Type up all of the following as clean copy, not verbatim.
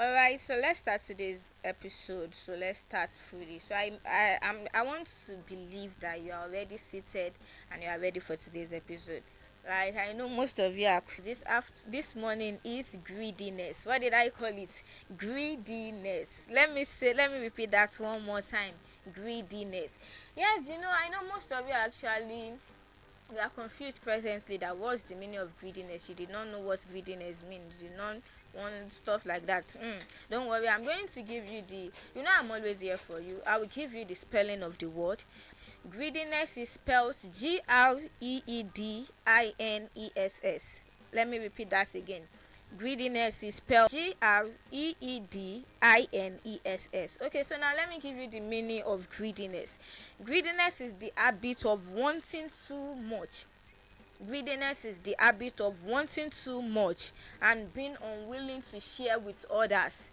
All right, so let's start today's episode. So let's start fully. I want to believe that you are already seated and you are ready for today's episode. Right, I know most of you are. This morning is greediness. What did I call it? Greediness. Let me repeat that one more time. Greediness. Yes, I know most of you actually, we are confused presently that what's the meaning of greediness. You did not know what greediness means. You did not want stuff like that. Don't worry, I'm going to give you I'm always here for you. I will give you the spelling of the word. Greediness is spelled Greediness. Let me repeat that again. Greediness is spelled Greediness. Okay, so now let me give you the meaning of greediness. Greediness is the habit of wanting too much. Greediness is the habit of wanting too much and being unwilling to share with others.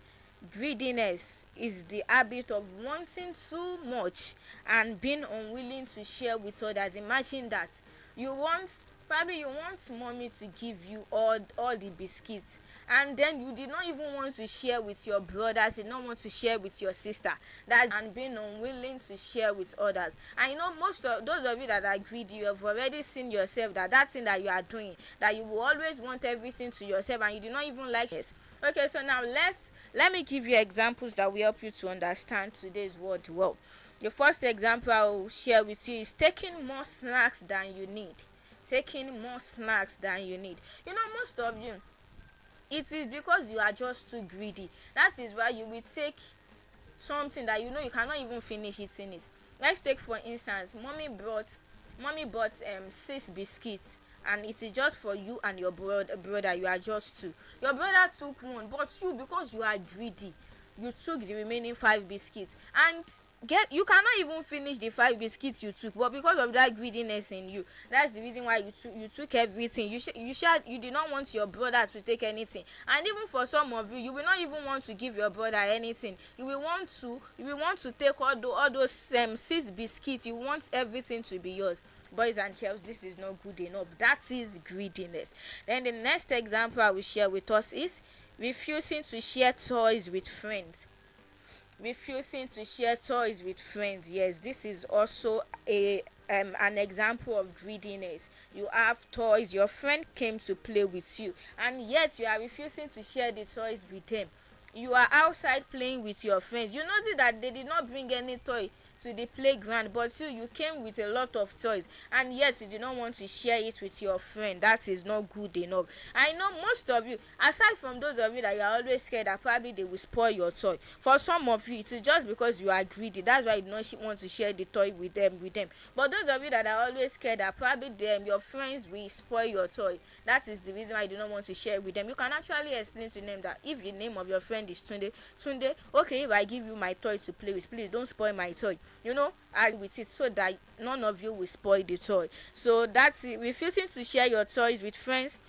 Greediness is the habit of wanting too much and being unwilling to share with others. Imagine that you want mommy to give you all the biscuits, and then you did not even want to share with your brothers, you did not want to share with your sister. That's and being unwilling to share with others. I know most of those of you that are greedy, you have already seen yourself that thing that you are doing, that you will always want everything to yourself and you do not even like it. Okay, so now let me give you examples that will help you to understand today's word well. The first example I will share with you is taking more snacks than you need. Taking more snacks than you need. Most of you, it is because you are just too greedy. That is why you will take something that you cannot even finish eating it. Let's take for instance, mommy bought 6 biscuits, and it is just for you and your brother. You are just two. Your brother took one, but you, because you are greedy, you took the remaining 5 biscuits, and you cannot even finish the 5 biscuits you took. But because of that greediness in you, that's the reason why you took everything. You did not want your brother to take anything. And even for some of you, you will not even want to give your brother anything. You will want to take all those 6 biscuits. You want everything to be yours. Boys and girls, this is not good enough. That is greediness. Then the next example I will share with us is refusing to share toys with friends. Refusing to share toys with friends. Yes, this is also an example of greediness. You have toys, your friend came to play with you, and yet you are refusing to share the toys with them. You are outside playing with your friends. You notice that they did not bring any toy to the playground, but you came with a lot of toys, and yet you do not want to share it with your friend. That is not good enough. I know most of you, aside from those of you that you are always scared that probably they will spoil your toy, for some of you it is just because you are greedy. That's why you do not want to share the toy with them. But those of you that are always scared that probably your friends will spoil your toy, that is the reason why you do not want to share with them. You can actually explain to them that if the name of your friend is Tunde, okay, if I give you my toy to play with, please don't spoil my toy. I with it so that none of you will spoil the toy. So that's it. Refusing to share your toys with friends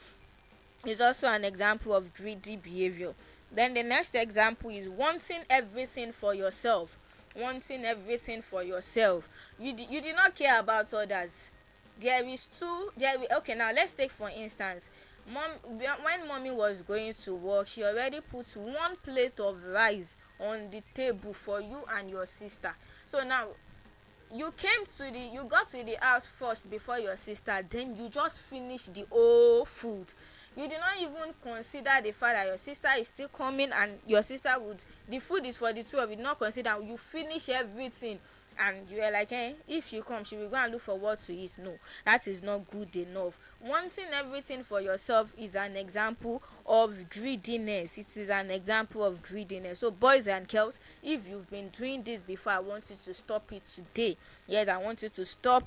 is also an example of greedy behavior. Then the next example is wanting everything for yourself. Wanting everything for yourself. You do not care about others. Okay, now let's take for instance, when mommy was going to work, she already put 1 plate of rice on the table for you and your sister. So now you got to the house first before your sister, then you just finish the whole food. You did not even consider the fact that your sister is still coming, and your sister would the food is for the two of you. Did not consider, you finish everything, and you are like, if she comes, she will go and look for what to eat. No, that is not good enough. Wanting everything for yourself is an example of greediness. It is an example of greediness. So boys and girls, if you've been doing this before, I want you to stop it today. Yes, I want you to stop.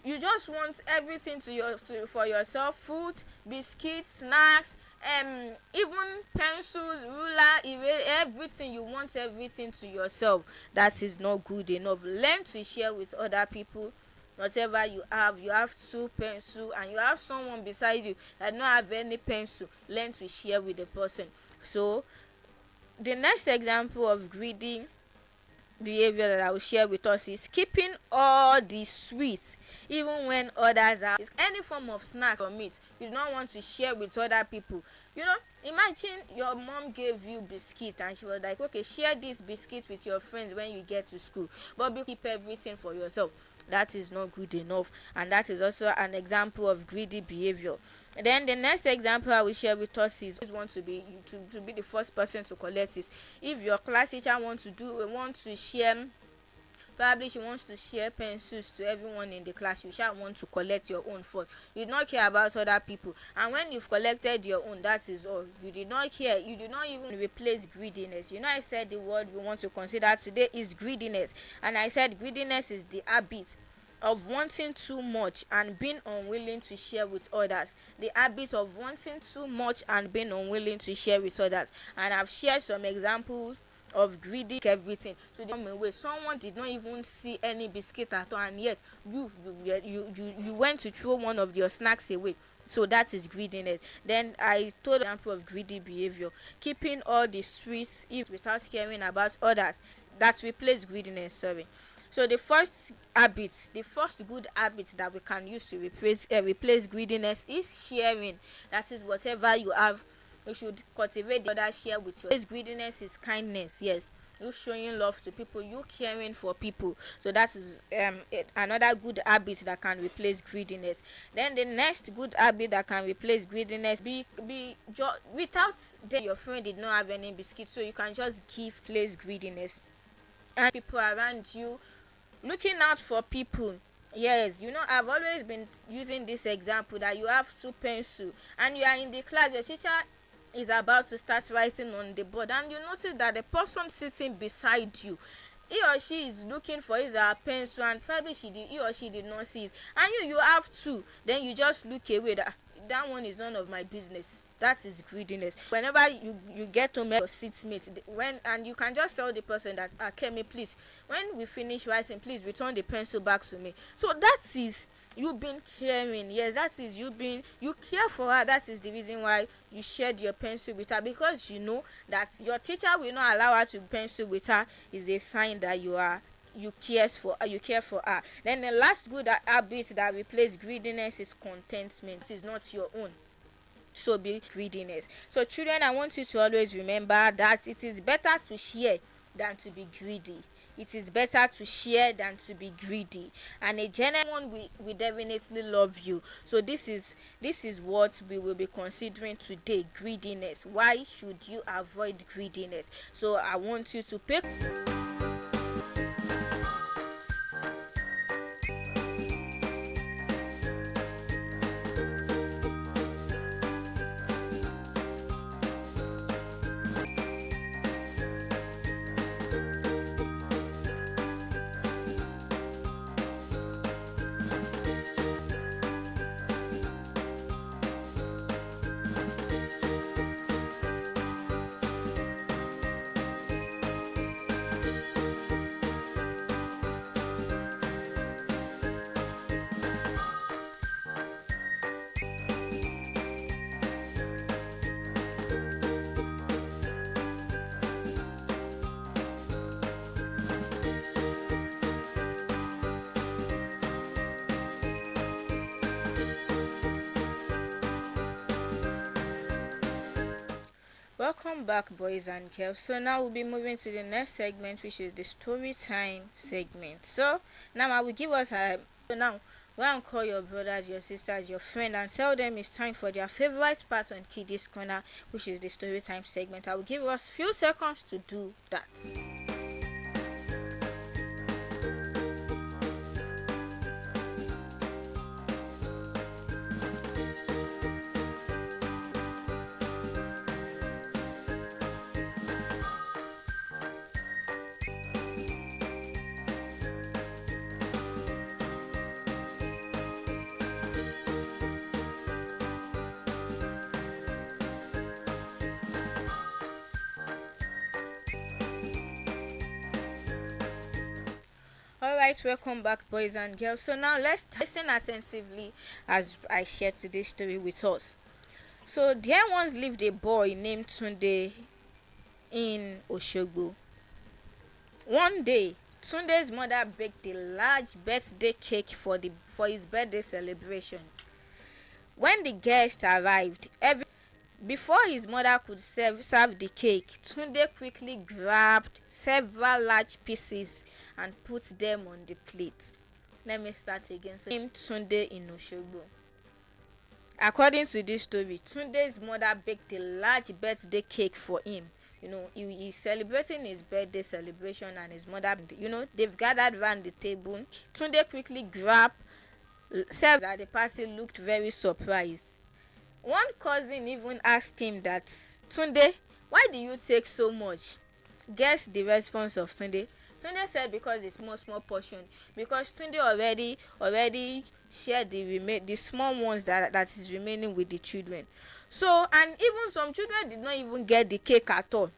You just want everything for yourself: food, biscuits, snacks, even pencils, ruler, erase, everything. You want everything to yourself. That is not good enough. Learn to share with other people. Whatever you have 2 pencils and you have someone beside you that don't have any pencil, learn to share with the person. So the next example of greedy behavior that I will share with us is keeping all the sweets even when others are. It's any form of snack or meat you do not want to share with other people. You know, imagine your mom gave you biscuit and she was like, okay, share this biscuit with your friends when you get to school, but you keep everything for yourself. That is not good enough, and that is also an example of greedy behavior. Then the next example I will share with us is want to be to be the first person to collect this. If your class teacher want to share, probably she wants to share pencils to everyone in the class, you shall want to collect your own first. You did not care about other people, and when you've collected your own, that is all. You did not care. You did not even replace greediness. You know, I said the word we want to consider today is greediness, and I said greediness is the habit of wanting too much and being unwilling to share with others. The habit of wanting too much and being unwilling to share with others. And I've shared some examples of greedy everything to the way someone did not even see any biscuit at all, and yet you went to throw one of your snacks away. So that is greediness. Then I told an example of greedy behavior, keeping all the sweets if without caring about others. That replace greediness. Sorry. So the first habit, the first good habit that we can use to replace greediness is sharing. That is, whatever you have, you should cultivate the other, share with your. Greediness is kindness. Yes, you showing love to people, you caring for people. So that is another good habit that can replace greediness. Then the next good habit that can replace greediness, without your friend did not have any biscuit, so you can just give place greediness. And people around you, looking out for people. Yes, you know, I've always been using this example that you have two pencils and you are in the class, your teacher is about to start writing on the board, and you notice that the person sitting beside you, he or she is looking for his or her pencil, and probably he or she did not see it, and you have two, then you just look away. That one is none of my business. That is greediness. Whenever you get to meet your seatmate, and you can just tell the person that, Kemi, please, when we finish writing, please return the pencil back to me. So that is you being caring. Yes, that is you care for her. That is the reason why you shared your pencil with her, because you know that your teacher will not allow her to pencil with her is a sign that you care for her. Then the last good habit that replace greediness is contentment. This is not your own, so be greediness. So children, I want you to always remember that it is better to share than to be greedy. It is better to share than to be greedy, and a genuine one will definitely love you. So this is what we will be considering today: greediness. Why should you avoid greediness? So I want you to pick. Welcome back, boys and girls. So now we'll be moving to the next segment, which is the story time segment. So now I will give us a. So now go and call your brothers, your sisters, your friend, and tell them it's time for their favorite part on Kiddies Corner, which is the story time segment. I will give us few seconds to do that. Alright, welcome back, boys and girls. So now let's listen attentively as I share today's story with us. So there once lived a boy named Tunde in Oshogbo. One day, Tunde's mother baked a large birthday cake for his birthday celebration. When the guests arrived, Before his mother could serve the cake, Tunde quickly grabbed several large pieces and put them on the plate. Let me start again. So, named Tunde in Oshogbo. According to this story, Tunde's mother baked a large birthday cake for him. He's celebrating his birthday celebration, and his mother, they've gathered around the table. Tunde quickly grabbed, served at the party, looked very surprised. One cousin even asked him that, Tunde, why do you take so much? Guess the response of Tunde. Tunde said because it's small portion. Because Tunde already shared the small ones that is remaining with the children. So, and even some children did not even get the cake at all.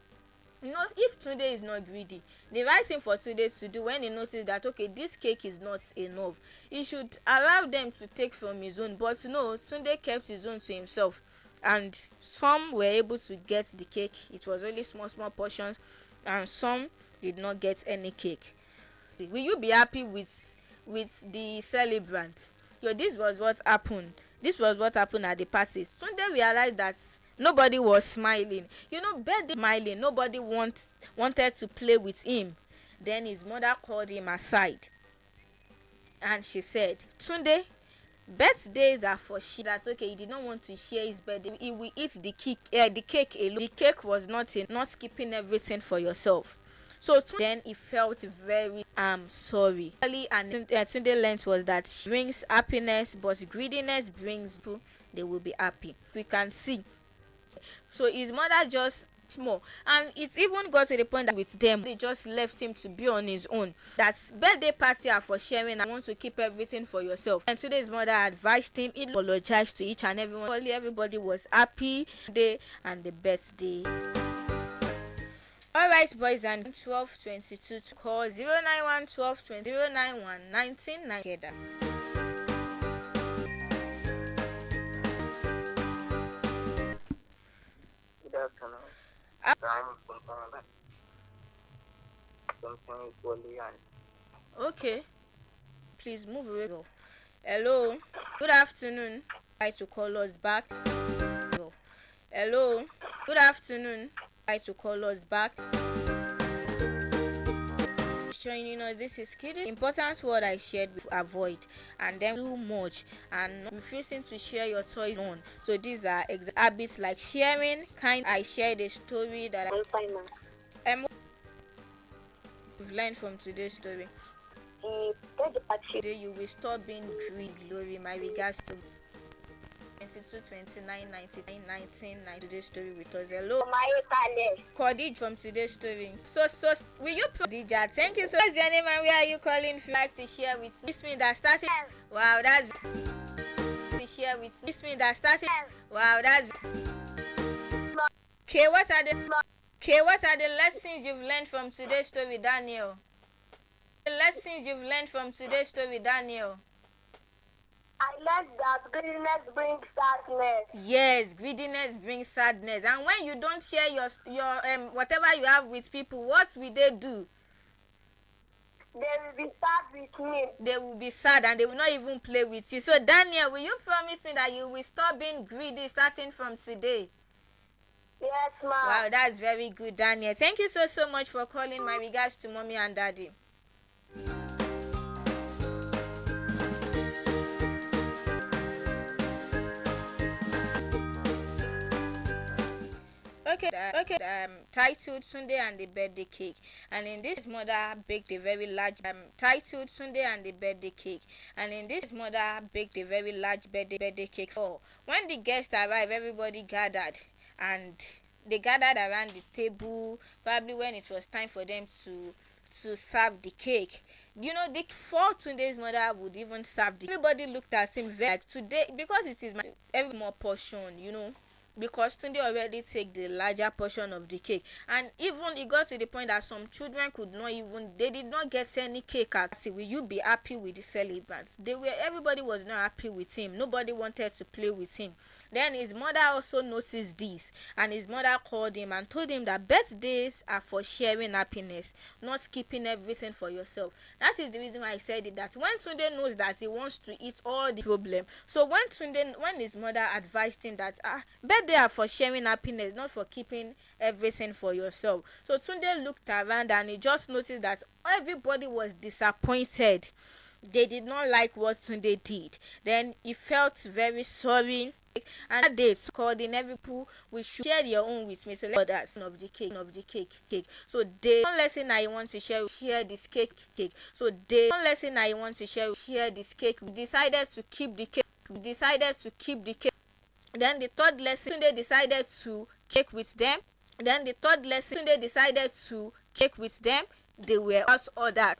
If Tunde is not greedy, the right thing for Tunde to do when he notices that, okay, this cake is not enough, he should allow them to take from his own. But no, Tunde kept his own to himself, and some were able to get the cake. It was only small portions, and some did not get any cake. Will you be happy with the celebrants? This was what happened. This was what happened at the party. Tunde realized that nobody was smiling. Birthday smiling. Nobody wanted to play with him. Then his mother called him aside, and she said, Tunde, birthdays are for share. That's okay. He did not want to share his birthday. He will eat the cake alone. The cake was not keeping everything for yourself. So then he felt very sorry. And Tunde learned was that she brings happiness, but greediness brings people. They will be happy. We can see. So his mother just small, and it's even got to the point that with them they just left him to be on his own. That birthday party are for sharing, and want to keep everything for yourself. And today's mother advised him. He apologized to each and everyone. Everybody was happy day and the birthday. Alright, boys, and 1222 to call 091 12 20 091 19 9 together. Good afternoon. Okay, please move away. Hello, good afternoon. Try to call us back. Hello, good afternoon. Try to call us back. Joining us, this is Kiddies. Important word I shared with avoid, and then too much, and refusing to share your toys on. So these are habits like sharing. I shared a story that you've learned from today's story. Today you will stop being greedy. Glory, my regards to 22 29 99 19 9. Today's story with us. Hello, Kiddies from today's story. So will you Khadija? Thank you. So what's your name and where are you calling from? Like to share with me. This means that starting. Wow, that's to share with me. This means that starting. Wow, that's okay. What are the lessons you've learned from today's story, Daniel? The lessons you've learned from today's story, Daniel. I learned that greediness brings sadness. Yes, greediness brings sadness. And when you don't share your whatever you have with people, what will they do? They will be sad with me. They will be sad and they will not even play with you. So Daniel, will you promise me that you will stop being greedy starting from today? Yes, ma'am. Wow, that's very good, Daniel. Thank you so much for calling. My regards to mommy and daddy. Okay. Titled Sunday and the birthday cake, and in this mother baked a very large titled Sunday and the birthday cake, and in this mother baked a very large birthday cake. For when the guests arrived, everybody gathered, and they gathered around the table. Probably when it was time for them to serve the cake. Before Tunde's mother would even serve everybody looked at him very like today, because it is every more portion, because Tunde already take the larger portion of the cake, and even it got to the point that some children they did not get any cake at. Will you be happy with the celebrants? Everybody was not happy with him. Nobody wanted to play with him. Then his mother also noticed this, and his mother called him and told him that birthdays are for sharing happiness, not keeping everything for yourself. That is the reason why I said it, that when Tunde knows that he wants to eat all the problem. So when his mother advised him that birthday there for sharing happiness, not for keeping everything for yourself. So Tunde looked around and he just noticed that everybody was disappointed. They did not like what Tunde did. Then he felt very sorry. And that day called in every people, we should share your own with me. So let others of the cake. So they one lesson I want to share this cake. So they one lesson I want to share this cake. We decided to keep the cake. Then the third lesson they decided to cake with them. Then the third lesson they decided to cake with them. They were out others.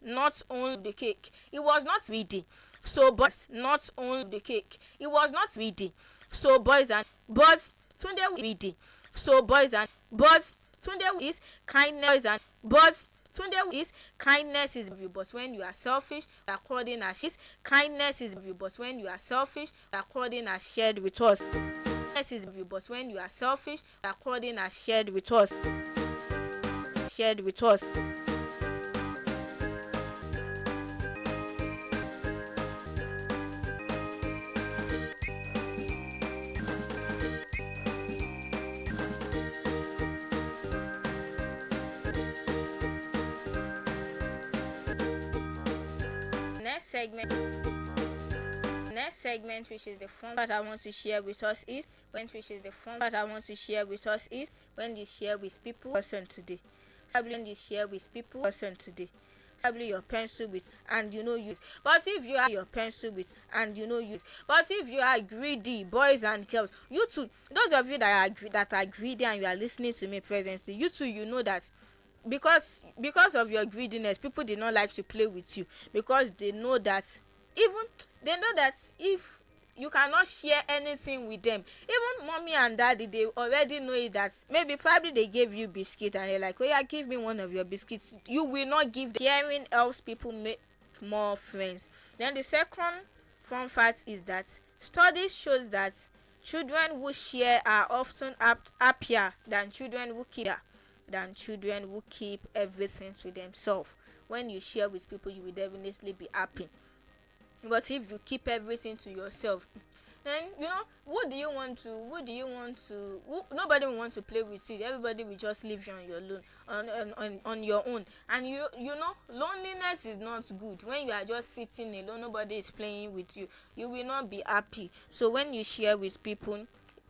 Not only the cake. It was not ready. So but not only the cake. It was not ready. So boys and but Tunde ready. So boys and but Tunde is kindness and but Tunde is kindness is you, but when you are selfish, according as his kindness is you, but when you are selfish, according as shared with us. Kindness is you, but when you are selfish, according as shared with us. Next segment, which is the fun part I want to share with us is when you share with people person today. When you share with people person today. Probably your pencil with and you know use. But if you are your pencil with and you know use. But if you are greedy, boys and girls, you too, those of you that are greedy and you are listening to me presently, you too, you know that because of your greediness, people did not like to play with you, because they know that if you cannot share anything with them, even mommy and daddy, they already know it, that maybe probably they gave you biscuit and they're like, oh yeah, give me one of your biscuits, you will not give them. Sharing helps people make more friends. Then the second fun fact is that studies shows that children who share are often happier than children who keep everything to themselves. When you share with people, you will definitely be happy. But if you keep everything to yourself, then nobody will want to play with you. Everybody will just leave you on your own. And loneliness is not good. When you are just sitting alone, nobody is playing with you, you will not be happy. So when you share with people,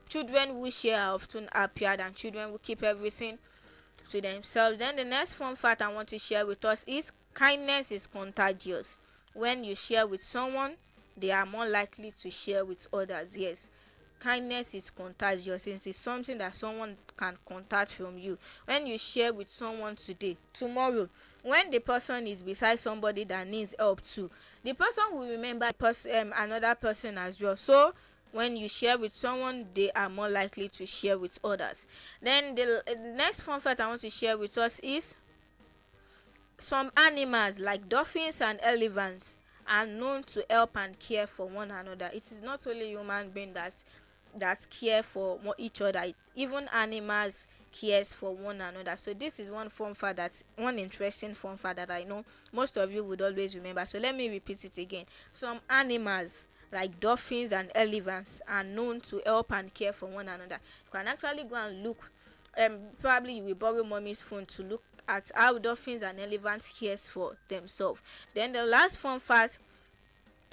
children who share are often happier than children who keep everything to themselves. Then the next fun fact I want to share with us is kindness is contagious. When you share with someone, they are more likely to share with others. Yes, kindness is contagious, since it's something that someone can contact from you. When you share with someone today, tomorrow, when the person is beside somebody that needs help too, the person will remember another person as well. So when you share with someone, they are more likely to share with others. Then the next fun fact I want to share with us is some animals like dolphins and elephants are known to help and care for one another. It is not only human beings that care for each other. Even animals cares for one another. So this is one interesting fun fact that I know most of you would always remember. So let me repeat it again. Some animals like dolphins and elephants are known to help and care for one another. You can actually go and look. Probably you will borrow mommy's phone to look at how dolphins and elephants cares for themselves. Then the last fun fact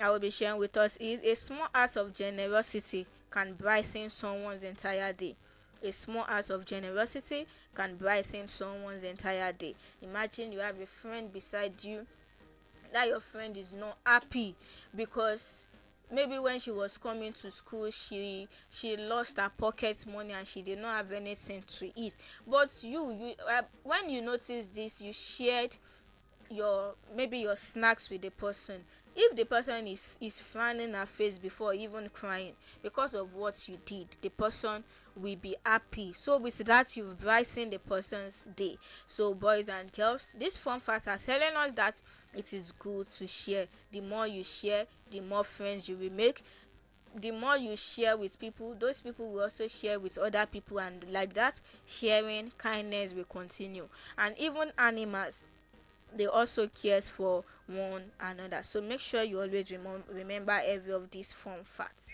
I will be sharing with us is a small act of generosity can brighten someone's entire day. A small act of generosity can brighten someone's entire day. Imagine you have a friend beside you, that your friend is not happy because maybe when she was coming to school, she lost her pocket money and she did not have anything to eat. But when you notice this, you shared your snacks with the person. If the person is frowning her face before even crying because of what you did, the person will be happy. So with that, you've brightened the person's day. So boys and girls, this fun fact are telling us that it is good to share. The more you share, the more friends you will make. The more you share with people, those people will also share with other people, and like that, sharing kindness will continue. And even animals, they also cares for one another. So make sure you always remember every of these fun facts.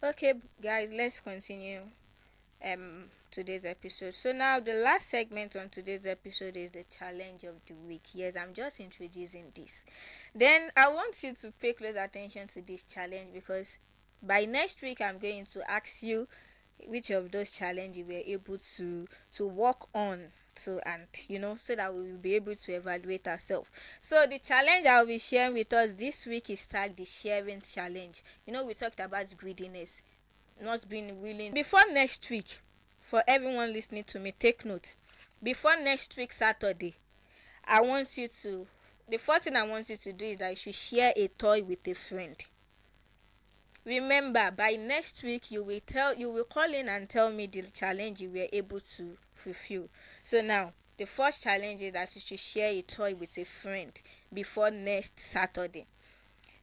Okay, guys, let's continue today's episode. So now the last segment on today's episode is the challenge of the week. Yes, I'm just introducing this. Then I want you to pay close attention to this challenge, because by next week I'm going to ask you which of those challenges you were able to work on, so, and so that we will be able to evaluate ourselves. So the challenge I'll be sharing with us this week is tagged the sharing challenge. We talked about greediness, not being willing. Before next week, for everyone listening to me, take note. Before next week Saturday, I want you to the first thing I want you to do is that you should share a toy with a friend. Remember, by next week you will call in and tell me the challenge you were able to fulfill. So now the first challenge is that you should share a toy with a friend before next Saturday.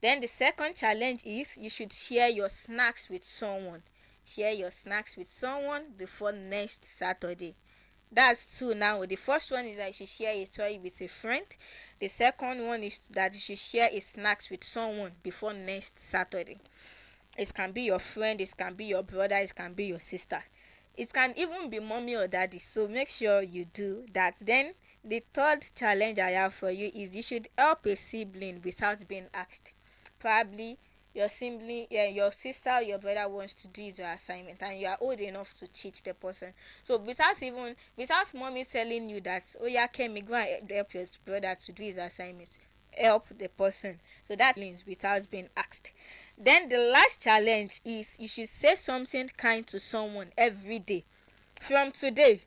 Then the second challenge is you should share your snacks with someone. Share your snacks with someone before next Saturday. That's two now. The first one is that you should share a toy with a friend. The second one is that you should share a snacks with someone before next Saturday. It can be your friend, it can be your brother, it can be your sister. It can even be mommy or daddy. So make sure you do that. Then the third challenge I have for you is you should help a sibling without being asked. Probably your sibling, your sister or your brother wants to do your assignment and you are old enough to teach the person. So without mommy telling you that, oh yeah, Kemi, go and help your brother to do his assignment, help the person. So that's without being asked. Then the last challenge is you should say something kind to someone every day. From today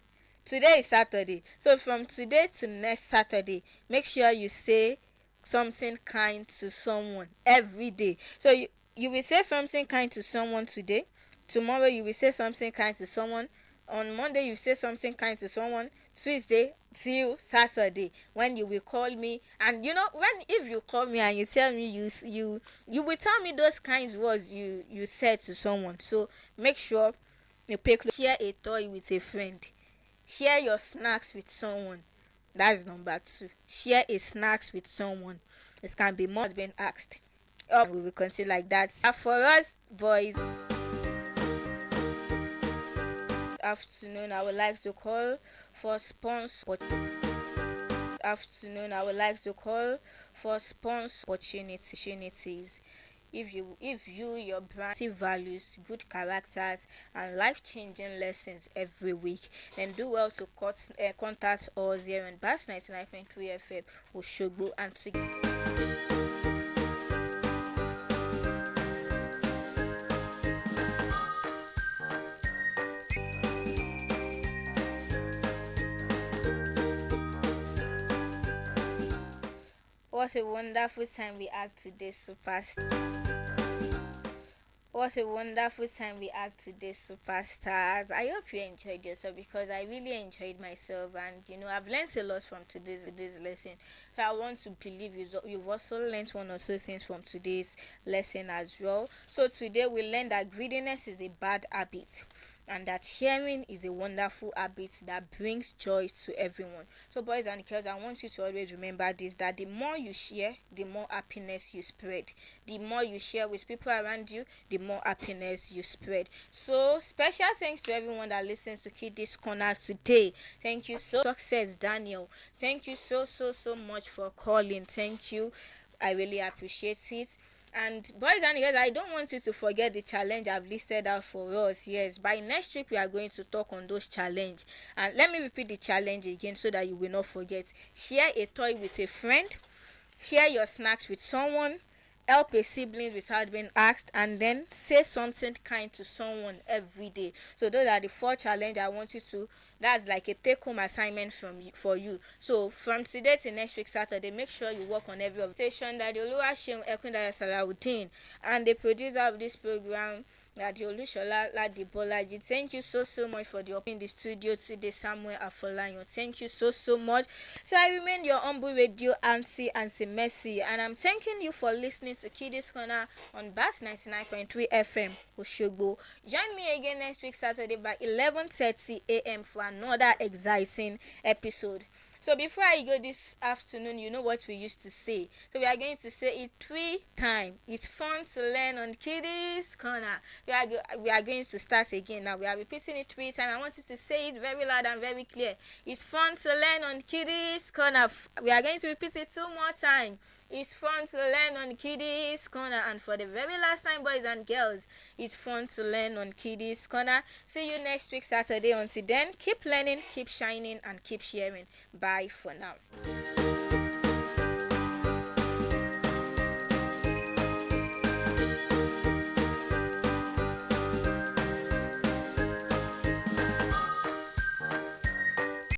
is Saturday. So from today to next Saturday, make sure you say something kind to someone every day. So you will say something kind to someone today. Tomorrow you will say something kind to someone. On Monday you say something kind to someone. Tuesday till Saturday, when you will call me, and if you call me and you tell me you will tell me those kinds words you said to someone. So make sure you pick. Share a toy with a friend. Share your snacks with someone. That's number two. Share a snacks with someone. It can be more than asked. We will continue like that. For us boys, afternoon I would like to call for sponsor. Afternoon I would like to call for sponsor opportunities. If you your brand values, good characters and life-changing lessons every week, then do well to contact us here on Bass 99.3 FM Oshogbo, and what a wonderful time we had today, superstar. What a wonderful time we had today, superstars. I hope you enjoyed yourself, because I really enjoyed myself, and I've learned a lot from today's lesson. So I want to believe you've also learned one or two things from today's lesson as well. So today we learned that greediness is a bad habit, and that sharing is a wonderful habit that brings joy to everyone. So boys and girls, I want you to always remember this, that the more you share, the more happiness you spread. The more you share with people around you, the more happiness you spread. So special thanks to everyone that listens to Kiddies Corner today. Thank you so Success Daniel. Thank you so much for calling. Thank you. I really appreciate it. And boys and girls, I don't want you to forget the challenge I've listed out for us. Yes, by next week we are going to talk on those challenge. And let me repeat the challenge again so that you will not forget. Share a toy with a friend. Share your snacks with someone. Help a sibling without being asked, and then say something kind to someone every day. So those are the four challenges I want you to. That's like a take-home assignment for you. So from today to next week Saturday, make sure you work on every of the station that the Oluwaseun Ekundaya Salawudeen and the producer of this program, that Olushola Ladibolaji. Thank you so much for the opening the studio today, Samuel Afolayan. Thank you so much. So I remain your humble radio auntie Mercy, and I'm thanking you for listening to Kiddies Corner on Bass 99.3 FM Oshogbo. Join me again next week Saturday by 11:30 a.m. for another exciting episode. So before I go this afternoon, you know what we used to say. So we are going to say it 3 times. It's fun to learn on Kiddies Corner. We are going to start again now. We are repeating it 3 times. I want you to say it very loud and very clear. It's fun to learn on Kiddies Corner. We are going to repeat it 2 more times. It's fun to learn on Kiddies Corner. And for the very last time, boys and girls, it's fun to learn on Kiddies Corner. See you next week, Saturday. Until then, keep learning, keep shining, and keep sharing. Bye for now.